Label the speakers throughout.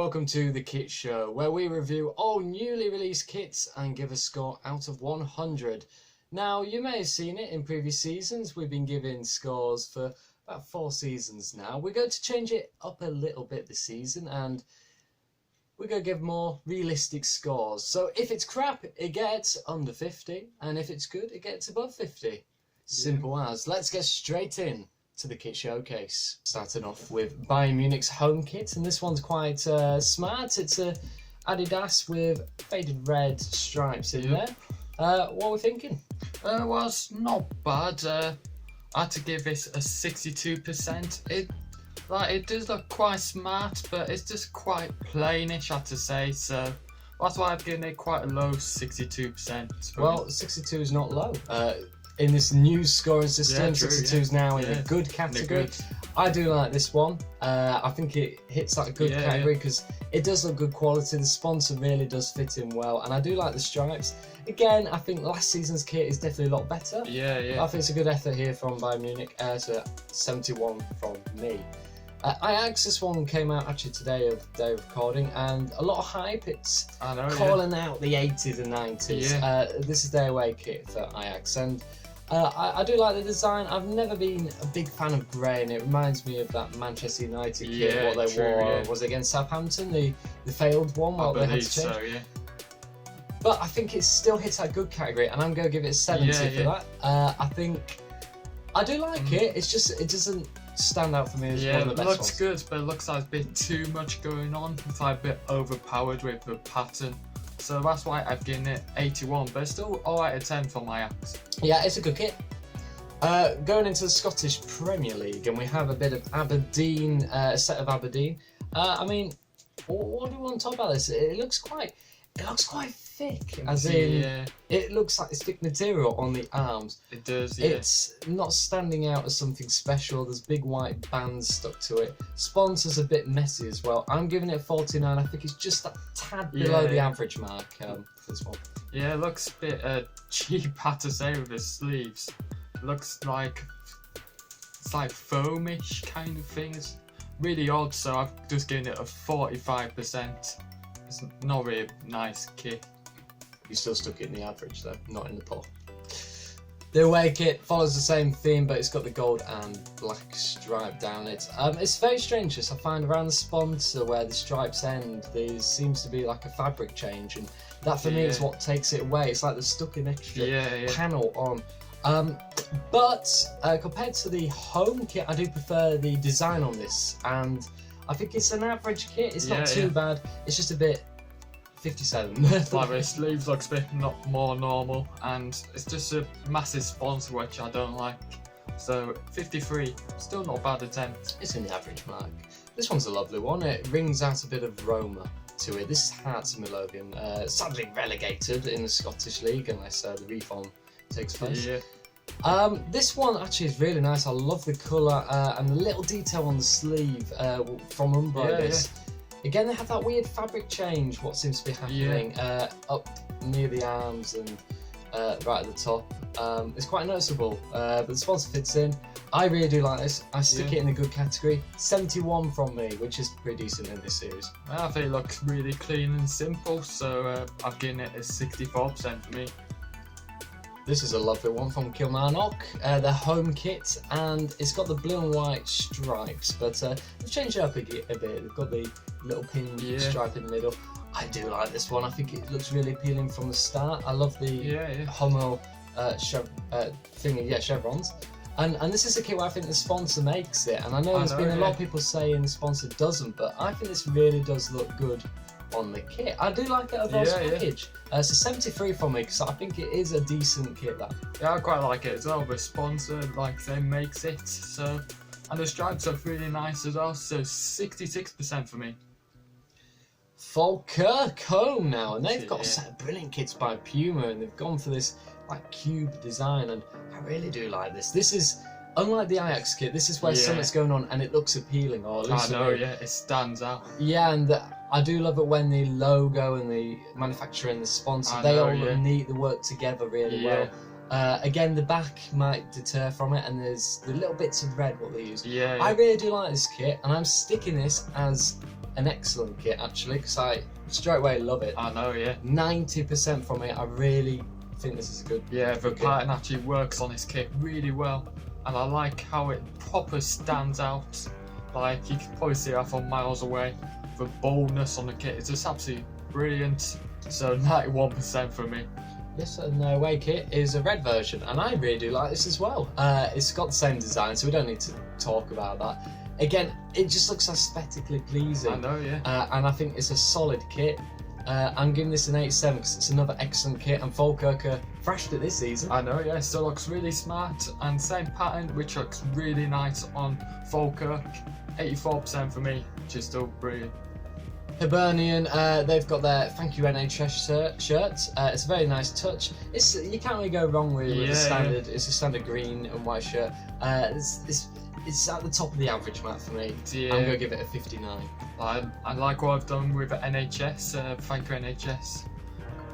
Speaker 1: Welcome to the Kit Show, where we review all newly released kits and give a score out of 100. Now, you may have seen it in previous seasons. We've been giving scores for about 4 seasons now. We're going to change it up a little bit this season, and we're going to give more realistic scores. So if it's crap, it gets under 50, and if it's good, it gets above 50. Simple as. Let's get straight in to the kit showcase. Starting off with Bayern Munich's home kit, and this one's quite smart. It's a Adidas with faded red stripes in there. What are we thinking?
Speaker 2: Well, it's not bad. I had to give this a 62%. It does look quite smart, but it's just quite plainish, I have to say. So that's why I've given it quite a low 62%.
Speaker 1: Well, 62 is not low. In this new scoring system, 62 is now in the good category. I do like this one. I think it hits that good category because it does look good quality. The sponsor really does fit in well, and I do like the stripes. Again, I think last season's kit is definitely a lot better. I think it's a good effort here from Bayern Munich. So 71 from me. AJAX, this one came out actually today of day of recording, and a lot of hype. It's calling out the 80s and 90s. This is their away kit for AJAX, and I do like the design. I've never been a big fan of grey, and it reminds me of that Manchester United kit, what they wore. Was it against Southampton, the failed one? Well, they had to change.
Speaker 2: So,
Speaker 1: But I think it still hits that good category, and I'm going to give it a 70 for that. I think I do like it. It's just it doesn't stand out for me as one of the best ones.
Speaker 2: It looks good, but it looks like a bit too much going on. It's like a bit overpowered with the pattern. So that's why I've given it 81, but it's still alright at 10 for my AJAX.
Speaker 1: Yeah, it's a good kit. Going into the Scottish Premier League, and we have a bit of Aberdeen, a set of Aberdeen. I mean, what do we want to talk about this? It looks quite thick, as in it looks like it's thick material on the arms.
Speaker 2: It does,
Speaker 1: It's not standing out as something special. There's big white bands stuck to it. Sponsor's a bit messy as well. I'm giving it 49. I think it's just that tad below the average mark for this one.
Speaker 2: Yeah, it looks a bit cheap, I have to say, with the sleeves. It looks like it's like foamish kind of thing. It's really odd, so I've just given it a 45%. It's not really a nice kit.
Speaker 1: You still stuck it in the average though, not in the pot. The away kit follows the same theme, but it's got the gold and black stripe down it. It's very strange, this I find, around the sponsor where the stripes end, there seems to be like a fabric change, and that for me is what takes it away. It's like they're stuck an extra panel on. But compared to the home kit, I do prefer the design on this, and I think it's an average kit. It's not too bad. It's just a bit 57.
Speaker 2: Like the sleeves looks a bit more normal, and it's just a massive sponsor which I don't like. So 53, still not a bad attempt.
Speaker 1: It's in the average mark. This one's a lovely one. It rings out a bit of Roma to it. This is Hearts of Midlothian, sadly relegated in the Scottish League unless the reform takes place. This one actually is really nice. I love the colour and the little detail on the sleeve from Umbro. Again, they have that weird fabric change, what seems to be happening up near the arms and right at the top. It's quite noticeable, but the sponsor fits in. I really do like this. I stick it in a good category. 71 from me, which is pretty decent in this series.
Speaker 2: I think it looks really clean and simple, so I've given it a 64% for me.
Speaker 1: This is a lovely one from KILMARNOCK, their home kit, and it's got the blue and white stripes, but they've changed it up a bit. They've got the little pin stripe in the middle. I do like this one. I think it looks really appealing from the start. I love the homo chevrons. And this is a kit where I think the sponsor makes it, and I know there's been a lot of people saying the sponsor doesn't, but I think this really does look good on the kit. I do like it overall package. So 73 from me, because I think it is a decent kit. That.
Speaker 2: Yeah, I quite like it as well. The sponsor, like I say, makes it. So, and the stripes are really nice as well. So 66% for me.
Speaker 1: Falkirk now, and they've got a set of brilliant kits by Puma, and they've gone for this like cube design, and I really do like this. This is unlike the AJAX kit. This is where something's going on and it looks appealing, or at least
Speaker 2: it stands out.
Speaker 1: Yeah, and I do love it when the logo and the manufacturer and the sponsor, they all work together really well. Again, the back might deter from it, and there's the little bits of red what they use.
Speaker 2: Yeah.
Speaker 1: I really do like this kit, and I'm sticking this as an excellent kit actually, because I straight away love it.
Speaker 2: I know, yeah.
Speaker 1: 90% from it, I really think this is a good.
Speaker 2: Yeah, the pattern actually works on this kit really well, and I like how it proper stands out. Like you can probably see that from miles away. The boldness on the kit is just absolutely brilliant. So 91% for me.
Speaker 1: This away kit is a red version, and I really do like this as well. It's got the same design, so we don't need to talk about that. Again, it just looks aesthetically pleasing.
Speaker 2: I know, yeah.
Speaker 1: And I think it's a solid kit. I'm giving this an 87 because it's another excellent kit, and Falkirk thrashed it this season.
Speaker 2: I know, yeah. Still looks really smart, and same pattern, which looks really nice on Falkirk. 84% for me, which is still brilliant.
Speaker 1: Hibernian, they've got their Thank You NHS shirt. It's a very nice touch. You can't really go wrong with the standard. Yeah. It's a standard green and white shirt. It's at the top of the average, Matt, for me. Yeah. I'm going to give it a 59.
Speaker 2: I like what I've done with NHS, Thank You NHS.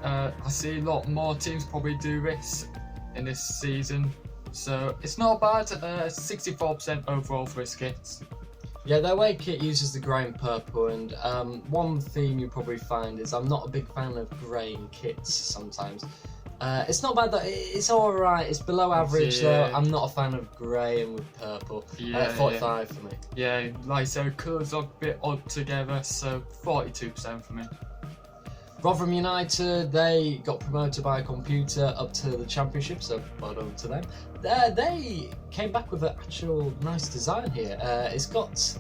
Speaker 2: I see a lot more teams probably do this in this season, so it's not bad. 64% overall for his kits.
Speaker 1: Yeah, their away kit uses the grey and purple, and one theme you probably find is I'm not a big fan of grey in kits sometimes. It's not bad though, it's alright, it's below average though. I'm not a fan of grey and with purple. 45 for me.
Speaker 2: Yeah, like so, colours are a bit odd together, so 42% for me.
Speaker 1: Rotherham United, they got promoted by a computer up to the Championship, so well done to them. They came back with an actual nice design here. It's got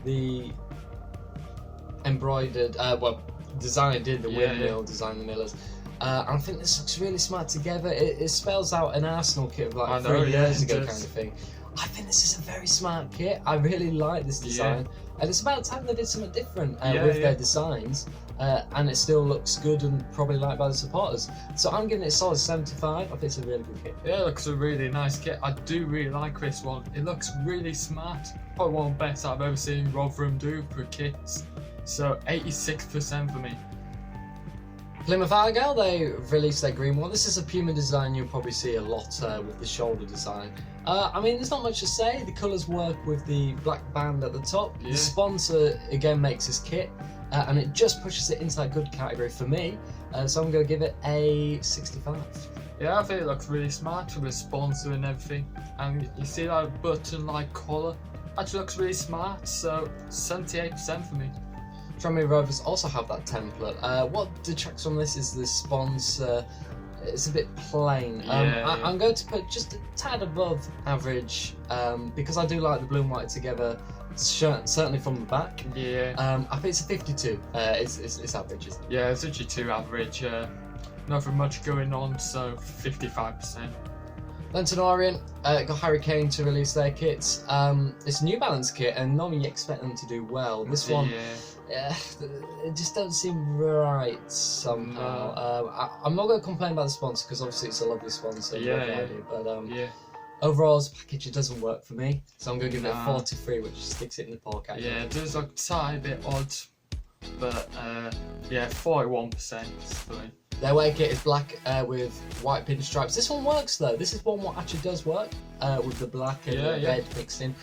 Speaker 1: the embroidered, design did the windmill, design the millers. I think this looks really smart together. It spells out an Arsenal kit of like 3 years ago kind of thing. I think this is a very smart kit. I really like this design. And it's about time they did something different with their designs. And it still looks good and probably liked by the supporters. So I'm giving it a solid 75. I think it's a really good kit.
Speaker 2: Yeah, it looks a really nice kit. I do really like this one. It looks really smart. Probably one of the best I've ever seen Rotherham do for kits. So 86% for me.
Speaker 1: Plymouth Argyle, they released their green one. This is a Puma design you'll probably see a lot with the shoulder design. I mean, there's not much to say. The colours work with the black band at the top. The sponsor, again, makes this kit. And it just pushes it into that good category for me. So I'm going to give it a 65.
Speaker 2: Yeah, I think it looks really smart with the sponsor and everything. And you see that button-like collar. Actually looks really smart, so 78% for me.
Speaker 1: TRANMERE Rovers also have that template. What detracts from this is the sponsor. It's a bit plain. I'm going to put just a tad above average because I do like the blue and white together. Certainly from the back.
Speaker 2: Yeah.
Speaker 1: I think it's a 52. It's average, isn't it?
Speaker 2: Yeah, it's actually too average. Nothing much going on, so 55%.
Speaker 1: LEYTON Orient got Harry Kane to release their kits. It's a New Balance kit, and normally you expect them to do well. This one, it just doesn't seem right somehow. No. I'm not going to complain about the sponsor because obviously it's a lovely sponsor. But overall as a package, it doesn't work for me. So I'm going to give it a 43, which sticks it in the poor category.
Speaker 2: Yeah, it does look a tiny bit odd, but 41% for me.
Speaker 1: Their away kit is black with white pinstripes. This one works though. This is one what actually does work with the black and the red mixed in.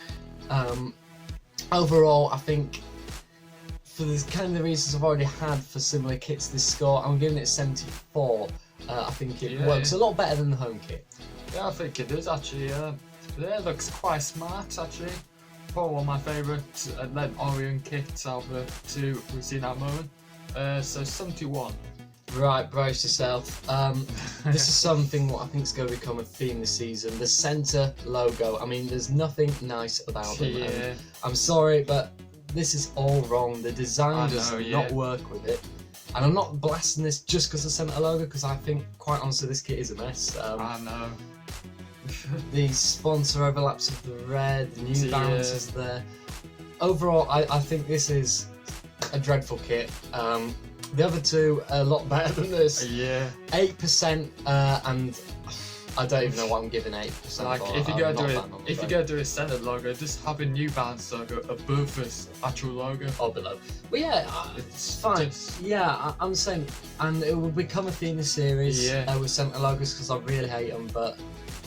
Speaker 1: Overall, I think for the kind of the reasons I've already had for similar kits this score, I'm giving it 74. I think it works a lot better than the home kit.
Speaker 2: Yeah, I think it is actually. It looks quite smart actually. Probably one of my favourite ORIENT kits out of the two we've seen at the moment. So 71.
Speaker 1: Right, brace yourself. This is something what I think is going to become a theme this season. The centre logo. I mean, there's nothing nice about them. I'm sorry, but this is all wrong. The design does not work with it. And I'm not blasting this just because of the centre logo, because I think, quite honestly, this kit is a mess.
Speaker 2: I know.
Speaker 1: The sponsor overlaps with the red, the New Balance is there. Overall, I think this is a dreadful kit. The other two are a lot better than this. 8% and I don't even know what I'm giving 8%.
Speaker 2: Like
Speaker 1: for.
Speaker 2: if you
Speaker 1: go
Speaker 2: do a centre logo, just have a New Balance logo above this actual logo
Speaker 1: or below. But yeah, it's fine. I'm saying, and it will become a theme of series with centre logos because I really hate them. But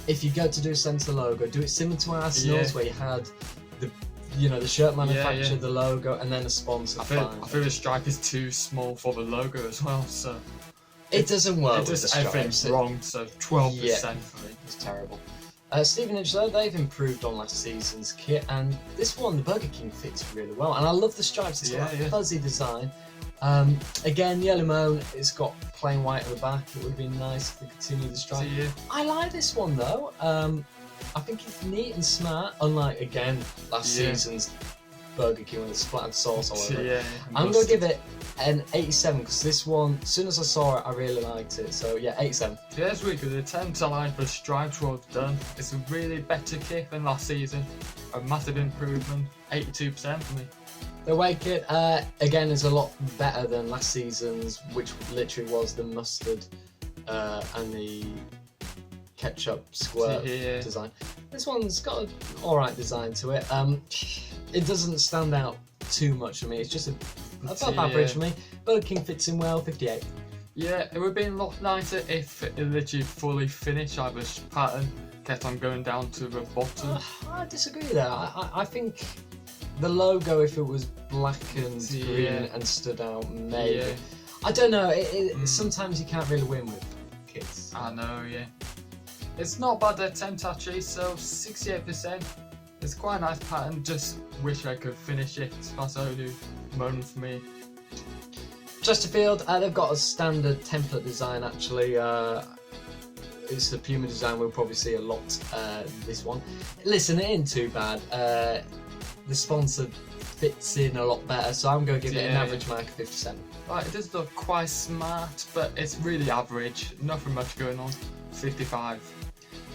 Speaker 1: if you go to do a centre logo, do it similar to Arsenal's where you had the shirt manufacturer, the logo, and then a sponsor. I
Speaker 2: feel the stripe is too small for the logo as well, so
Speaker 1: it doesn't work.
Speaker 2: It just everything's wrong. So 12% for me.
Speaker 1: It's terrible. Stevenage though, they've improved on last season's kit, and this one, the Burger King, fits really well. And I love the stripes. It's got a fuzzy design. Again, yellow moan. It's got plain white at the back. It would be nice if we continue the stripe. I like this one though. I think it's neat and smart. Unlike again last season's Burger King with the splattered sauce or whatever. I'm gonna give it an 87 because this one, as soon as I saw it, I really liked it. So yeah, 87.
Speaker 2: Yeah, it's really good. The attempt to line the stripes well done. It's a really better kit than last season. A massive improvement. 82% for me.
Speaker 1: The away kit again is a lot better than last season's, which literally was the mustard and the ketchup squirt design. This one's got an alright design to it. It doesn't stand out too much for me. It's just above average for me. Burger King fits in well, 58.
Speaker 2: Yeah, it would have been a lot nicer if it literally fully finished, like this pattern kept on going down to the bottom.
Speaker 1: I disagree there. I think the logo, if it was black and green and stood out, maybe. I don't know. Sometimes you can't really win with kits.
Speaker 2: I know, It's not bad attempt actually, so 68%. It's quite a nice pattern, just wish I could finish it. That's the only moan for me.
Speaker 1: Chesterfield, they've got a standard template design actually. It's the Puma design, we'll probably see a lot this one. Listen, it ain't too bad. The sponsor fits in a lot better, so I'm going to give it an average mark of 50%.
Speaker 2: Right, it does look quite smart, but it's really average. Nothing much going on. 55.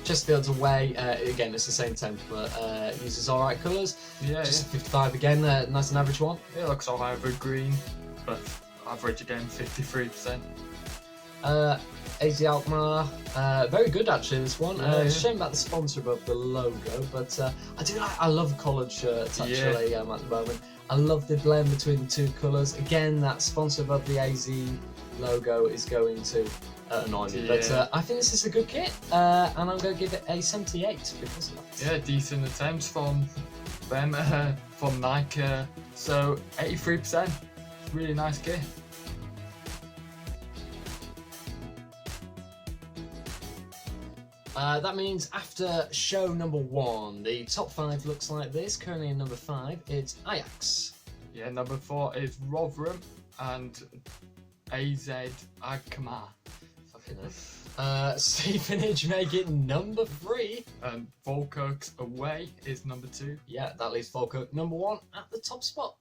Speaker 1: Chesterfield's away, again it's the same template, uses alright colours, just 55 again, nice and average one.
Speaker 2: It looks alright with green, but average again, 53%.
Speaker 1: ALKMAAR, very good actually this one, shame about the sponsor above the logo, but I love collared shirts actually at the moment. I love the blend between the two colours. Again, that sponsor above the AZ logo is going to annoy me, but I think this is a good kit, and I'm going to give it a 78 because of that.
Speaker 2: Yeah, decent attempts from them, from Nike, so 83%, really nice kit.
Speaker 1: That means after show number 1, the top 5 looks like this. Currently in number 5, it's AJAX.
Speaker 2: Yeah, number 4 is ROTHERHAM and ARGYLE.
Speaker 1: Stevenage make it number 3.
Speaker 2: And Falkirk's away is number 2.
Speaker 1: Yeah, that leaves Falkirk number 1 at the top spot.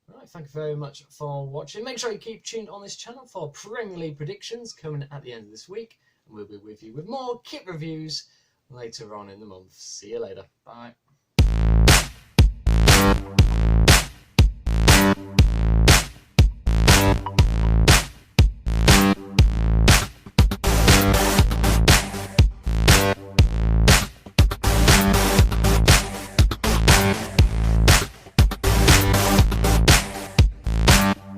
Speaker 1: Right, thank you very much for watching. Make sure you keep tuned on this channel for Premier League predictions coming at the end of this week. And we'll be with you with more kit reviews later on in the month. See you later.
Speaker 2: Bye.